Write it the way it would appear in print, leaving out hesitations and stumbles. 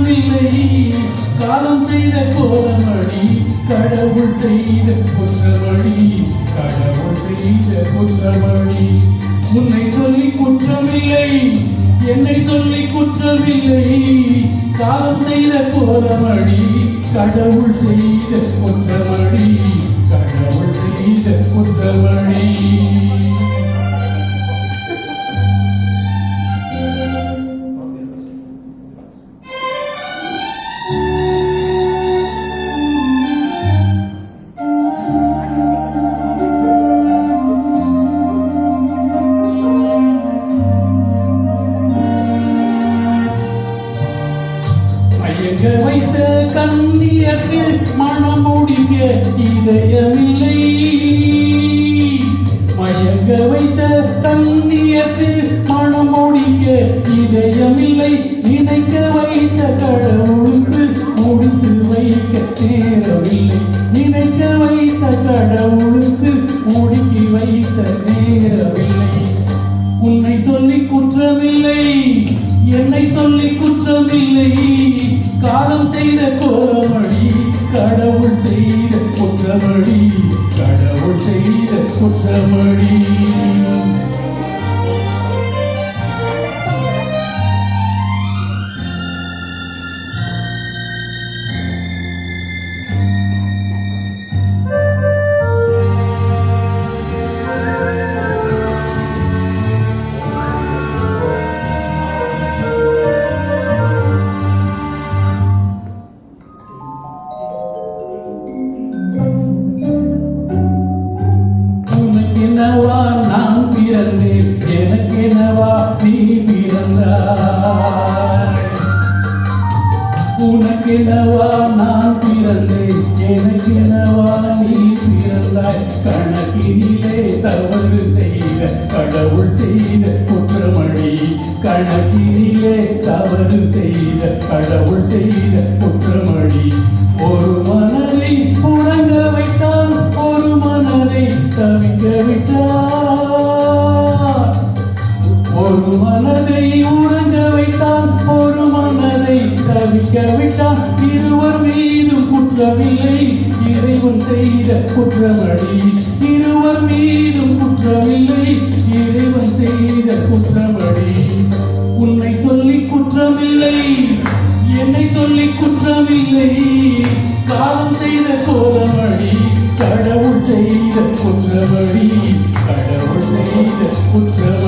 குற்றமில்லை, காலம் செய்த கோலமடி, கடவுள் செய்த குற்றமடி, கடவுள் செய்த குற்றமடி. உன்னை சொல்லி குற்றமில்லை, என்னை சொல்லி குற்றமில்லை, காலம் செய்த கோலமடி, கடவுள் செய்த குற்றமடி, கடவுள் செய்த குற்றமடி. மயங்க வைத்த கண்ணியற்கு மனம் முடிக்க இதயமில்லை, மயங்க வைத்த கண்ணியற்கு மனம் முடிக்க இதயமில்லை, நினைக்க வைத்த கடவுளுக்கு முடித்து வைக்க நேரமில்லை, நினைக்க வைத்த கடவுளுக்கு முடுக்கி வைத்த நேரமில்லை. உன்னை சொல்லி குற்றமில்லை, என்னை சொல்லி குற்றமில்லை, காலம் செய்த கோலமடி, கடவுள் செய்த குற்றமடி, கடவுள் செய்த குற்றமடி. உனக்கெனவா நான் பிறந்தேன், எனக்கெனவா நீ பிறந்தாய். உனக்கெனவா நான் பிறந்தேன், எனக்கெனவா நீ பிறந்தாய். கணக்கினிலே தவறு செய்த கடவுள் செய்த குற்றமடி, கணக்கினிலே தவறு செய்த கடவுள் செய்த குற்றமடி. ஒரு மனதை உறங்க வைத்தான், ஒரு மனதை தவிக்க விட்டார். ஒரு மனதை உறங்க வைத்தான், ஒரு மனதை தவிக்க விட்டான். இருவர் மீதும் குற்றமில்லை, இறைவன் செய்த குற்றமடி, இருவர் மீதும் குற்றமில்லை, இறைவன் செய்த குற்றமடி. உன்னை சொல்லி குற்றமில்லை, என்னை சொல்லி குற்றமில்லை, காலம் செய்த கோலமடி, கடவுள் செய்த குற்றமடி, கடவுள் செய்த குற்றம்.